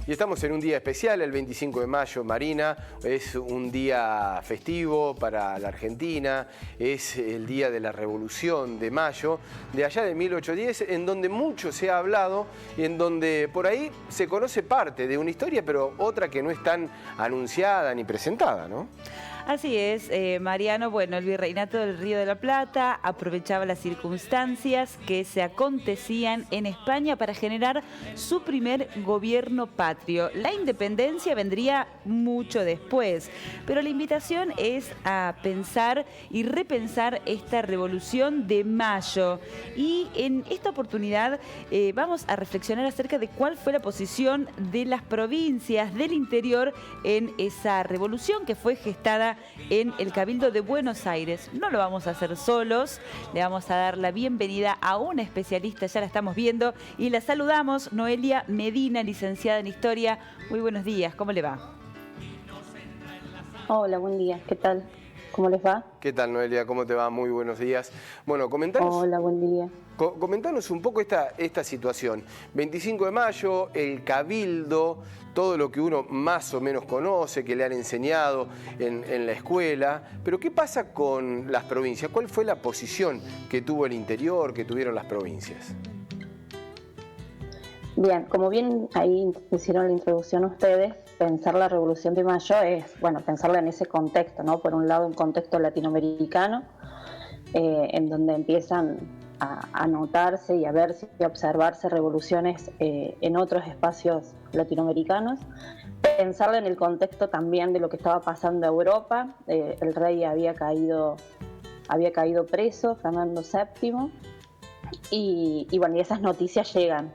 Y estamos en un día especial, el 25 de mayo, Marina. Es un día festivo para la Argentina. Es el día de la Revolución de Mayo, de allá de 1810, en donde mucho se ha hablado y en donde por ahí se conoce parte de una historia, pero otra que no es tan anunciada ni presentada, ¿no? Así es, Mariano. Bueno, el virreinato del Río de la Plata aprovechaba las circunstancias que se acontecían en España para generar su primer gobierno patrio. La independencia vendría mucho después, pero la invitación es a pensar y repensar esta Revolución de Mayo. Y en esta oportunidad vamos a reflexionar acerca de cuál fue la posición de las provincias del interior en esa revolución que fue gestada en el Cabildo de Buenos Aires. No lo vamos a hacer solos, le vamos a dar la bienvenida a una especialista, ya la estamos viendo, y la saludamos, Noelia Medina, licenciada en Historia. Muy buenos días, ¿cómo le va? Hola, buen día, ¿qué tal? ¿Cómo les va? ¿Qué tal, Noelia? ¿Cómo te va? Muy buenos días. Bueno, comentanos... Hola, buen día. Comentanos un poco esta situación. 25 de mayo, el Cabildo, todo lo que uno más o menos conoce, que le han enseñado en la escuela. Pero ¿qué pasa con las provincias? ¿Cuál fue la posición que tuvo el interior, que tuvieron las provincias? Bien, como bien ahí hicieron la introducción ustedes, pensar la Revolución de Mayo es, bueno, pensarla en ese contexto, ¿no? Por un lado, un contexto latinoamericano, en donde empiezan a notarse y a verse y a observarse revoluciones en otros espacios latinoamericanos. Pensarla en el contexto también de lo que estaba pasando en Europa. El rey había caído preso, Fernando VII, y bueno, y esas noticias llegan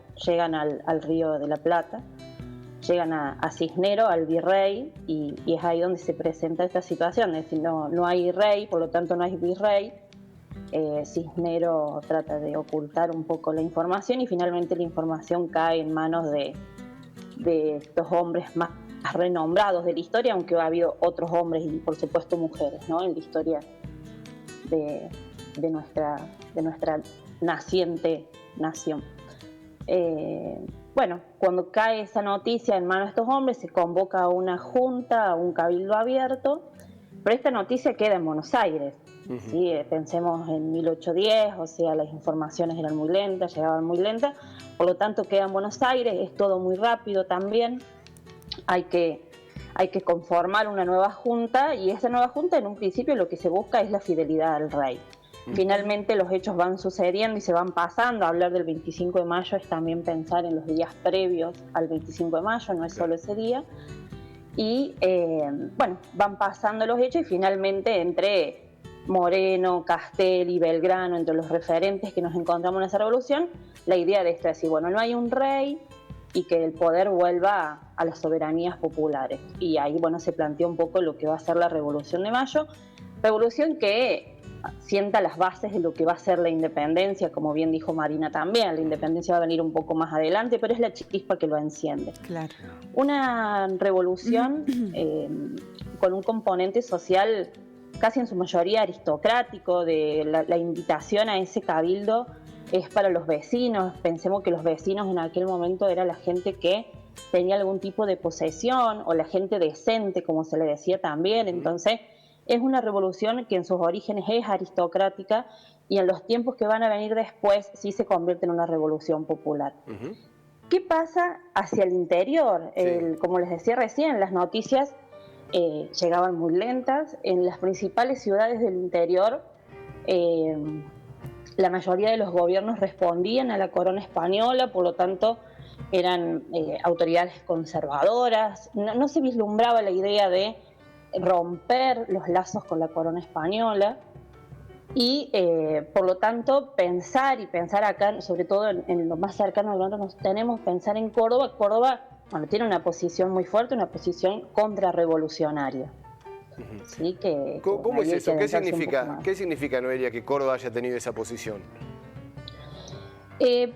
al Río de la Plata, llegan a Cisnero, al virrey, y es ahí donde se presenta esta situación. Es decir, no hay rey, por lo tanto no hay virrey. Cisnero trata de ocultar un poco la información y finalmente la información cae en manos de estos hombres más renombrados de la historia, aunque ha habido otros hombres y por supuesto mujeres, ¿no? En la historia de nuestra naciente nación. Bueno, cuando cae esa noticia en manos de estos hombres, se convoca a una junta, a un cabildo abierto, pero esta noticia queda en Buenos Aires. ¿Sí? Pensemos en 1810, o sea, las informaciones eran muy lentas, llegaban muy lentas, por lo tanto queda en Buenos Aires, es todo muy rápido también, hay que conformar una nueva junta, y esa nueva junta en un principio lo que se busca es la fidelidad al rey. Finalmente los hechos van sucediendo y se van pasando. Hablar del 25 de mayo es también pensar en los días previos al 25 de mayo, no es solo ese día. Y bueno, van pasando los hechos y finalmente entre Moreno, Castelli, Belgrano, entre los referentes que nos encontramos en esa revolución, la idea de esto es decir, bueno, no hay un rey y que el poder vuelva a las soberanías populares. Y ahí, bueno, se planteó un poco lo que va a ser la Revolución de Mayo, revolución que sienta las bases de lo que va a ser la independencia, como bien dijo Marina también. La independencia va a venir un poco más adelante, pero es la chispa que lo enciende. Claro. Una revolución con un componente social casi en su mayoría aristocrático, de la invitación a ese cabildo es para los vecinos. Pensemos que los vecinos en aquel momento era la gente que tenía algún tipo de posesión, o la gente decente, como se le decía también. Entonces es una revolución que en sus orígenes es aristocrática, y en los tiempos que van a venir después sí se convierte en una revolución popular. ¿Qué pasa hacia el interior? Como les decía recién, las noticias llegaban muy lentas. En las principales ciudades del interior, la mayoría de los gobiernos respondían a la corona española, por lo tanto eran autoridades conservadoras. No se vislumbraba la idea de romper los lazos con la corona española, y por lo tanto pensar acá, sobre todo en lo más cercano de nosotros tenemos, pensar en Córdoba. Córdoba, bueno, tiene una posición muy fuerte, una posición contrarrevolucionaria. ¿Sí? ¿Cómo es eso? ¿Qué significa, Noelia, que Córdoba haya tenido esa posición?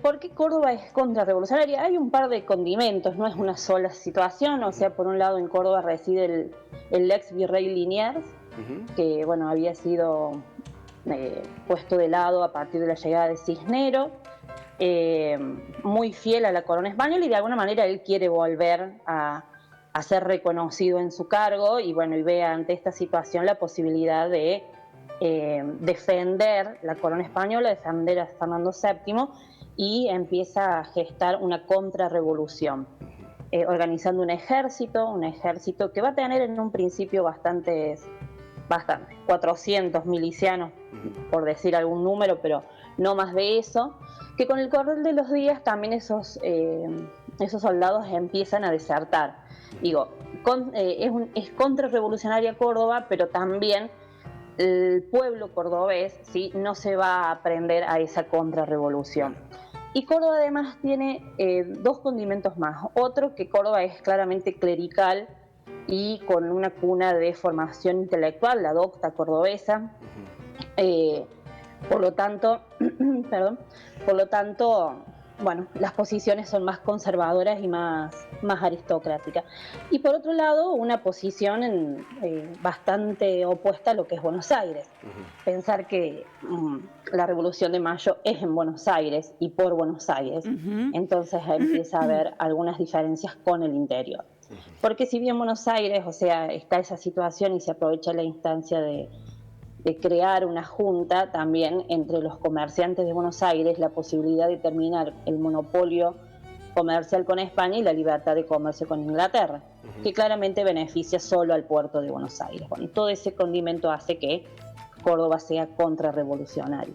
¿Por qué Córdoba es contrarrevolucionaria? Hay un par de condimentos, no es una sola situación. O sea, por un lado en Córdoba reside el ex virrey Liniers, que bueno, había sido puesto de lado a partir de la llegada de Cisnero. muy fiel a la corona española y de alguna manera él quiere volver a ser reconocido en su cargo y bueno, y ve ante esta situación la posibilidad de defender la corona española, defender a Fernando VII y empieza a gestar una contrarrevolución, organizando un ejército que va a tener en un principio bastante, 400 milicianos, por decir algún número, pero no más de eso, que con el correr de los días también esos soldados empiezan a desertar. Digo, es contrarrevolucionaria Córdoba, pero también el pueblo cordobés, ¿sí?, no se va a prender a esa contrarrevolución. Y Córdoba además tiene dos condimentos más. Otro, que Córdoba es claramente clerical y con una cuna de formación intelectual, la docta cordobesa. Por lo tanto, bueno, las posiciones son más conservadoras y más aristocráticas. Y por otro lado, una posición bastante opuesta a lo que es Buenos Aires. Pensar que la Revolución de Mayo es en Buenos Aires y por Buenos Aires, entonces empieza a haber algunas diferencias con el interior. Porque si bien Buenos Aires, o sea, está esa situación y se aprovecha la instancia de crear una junta también entre los comerciantes de Buenos Aires, la posibilidad de terminar el monopolio comercial con España y la libertad de comercio con Inglaterra, que claramente beneficia solo al puerto de Buenos Aires. Bueno, todo ese condimento hace que Córdoba sea contrarrevolucionario.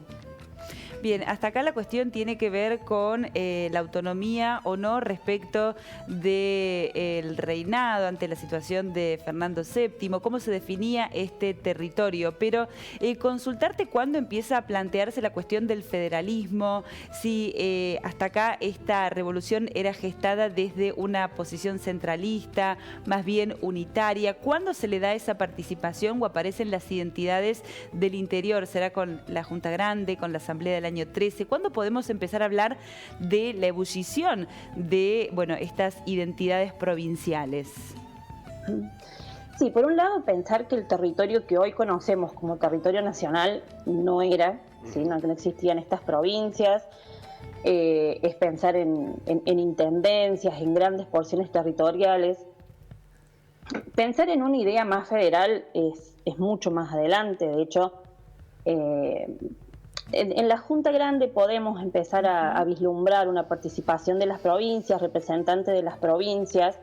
Bien, hasta acá la cuestión tiene que ver con la autonomía o no respecto del reinado ante la situación de Fernando VII, cómo se definía este territorio, pero consultarte cuándo empieza a plantearse la cuestión del federalismo, si hasta acá esta revolución era gestada desde una posición centralista, más bien unitaria, ¿cuándo se le da esa participación o aparecen las identidades del interior? ¿Será con la Junta Grande, con la Asamblea del año 13? ¿Cuándo podemos empezar a hablar de la ebullición de, bueno, estas identidades provinciales? Sí, por un lado pensar que el territorio que hoy conocemos como territorio nacional no era, ¿sí? No existían estas provincias, es pensar en intendencias, en grandes porciones territoriales. Pensar en una idea más federal es mucho más adelante. De hecho, en la Junta Grande podemos empezar a vislumbrar una participación de las provincias, representantes de las provincias,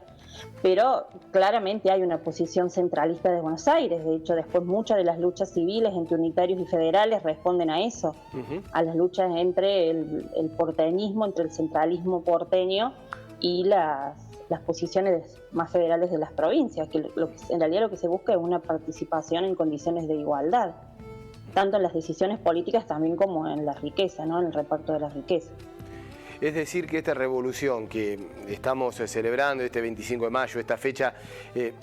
pero claramente hay una posición centralista de Buenos Aires. De hecho, después muchas de las luchas civiles entre unitarios y federales responden a eso, a las luchas entre el porteñismo, entre el centralismo porteño y las posiciones más federales de las provincias, que en realidad lo que se busca es una participación en condiciones de igualdad, tanto en las decisiones políticas también como en la riqueza, ¿no?, en el reparto de la riqueza. Es decir, que esta revolución que estamos celebrando, este 25 de mayo, esta fecha,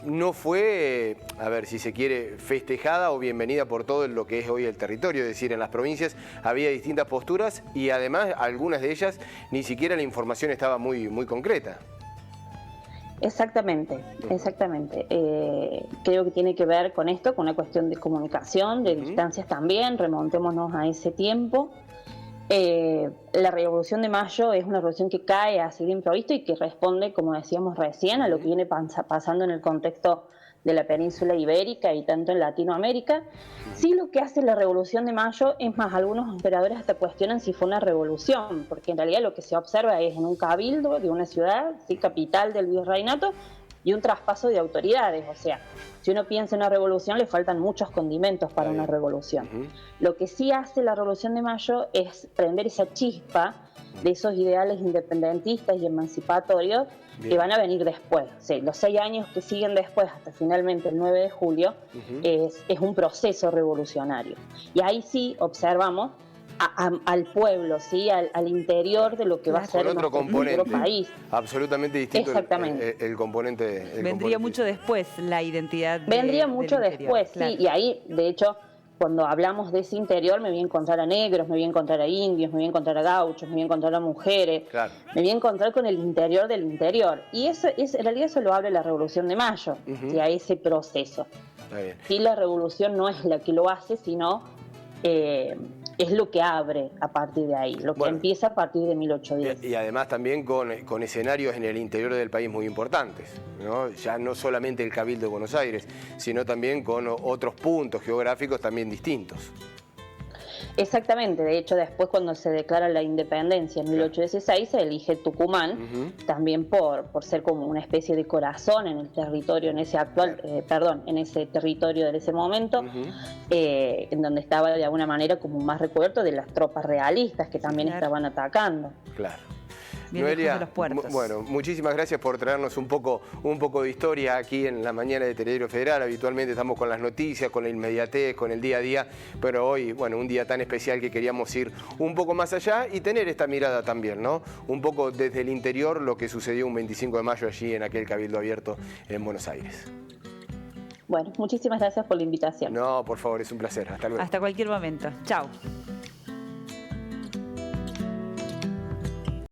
no fue, a ver si se quiere, festejada o bienvenida por todo lo que es hoy el territorio. Es decir, en las provincias había distintas posturas y además algunas de ellas ni siquiera la información estaba muy concreta. Exactamente. Creo que tiene que ver con esto, con una cuestión de comunicación, de distancias también, remontémonos a ese tiempo. La Revolución de Mayo es una revolución que cae así de improviso y que responde, como decíamos recién, a lo que viene pasando en el contexto de la península ibérica y tanto en Latinoamérica. Sí, lo que hace la Revolución de Mayo, es más, algunos emperadores hasta cuestionan si fue una revolución, porque en realidad lo que se observa es en un cabildo de una ciudad, ¿sí?, capital del virreinato, y un traspaso de autoridades. O sea, si uno piensa en una revolución, le faltan muchos condimentos para una revolución. Lo que sí hace la Revolución de Mayo es prender esa chispa de esos ideales independentistas y emancipatorios que van a venir después. Sí, los 6 años que siguen después, hasta finalmente el 9 de julio, es un proceso revolucionario. Y ahí sí observamos al pueblo, ¿sí?, al interior de lo que va a ser otro componente, país. Absolutamente distinto. Exactamente. El componente. Vendría mucho después la identidad. Vendría mucho después, claro. Sí, y ahí, de hecho, cuando hablamos de ese interior, me voy a encontrar a negros, me voy a encontrar a indios, me voy a encontrar a gauchos, me voy a encontrar a mujeres, claro, me voy a encontrar con el interior del interior. Y eso en realidad eso lo habla la Revolución de Mayo, ¿sí?, a ese proceso. Está bien. Sí, la revolución no es la que lo hace, sino es lo que abre a partir de ahí, lo que empieza a partir de 1810. Y además también con escenarios en el interior del país muy importantes, ¿no? Ya no solamente el Cabildo de Buenos Aires, sino también con otros puntos geográficos también distintos. Exactamente, de hecho después cuando se declara la independencia en 1816 se elige Tucumán, también por ser como una especie de corazón en el territorio, en ese actual, en ese territorio de ese momento, en donde estaba de alguna manera como más recubierto de las tropas realistas que también estaban atacando. Claro. Bien, Noelia, bueno, muchísimas gracias por traernos un poco de historia aquí en la mañana de Telediario Federal. Habitualmente estamos con las noticias, con la inmediatez, con el día a día, pero hoy, bueno, un día tan especial que queríamos ir un poco más allá y tener esta mirada también, ¿no? Un poco desde el interior lo que sucedió un 25 de mayo allí en aquel Cabildo Abierto en Buenos Aires. Bueno, muchísimas gracias por la invitación. No, por favor, es un placer. Hasta luego. Hasta cualquier momento. Chao.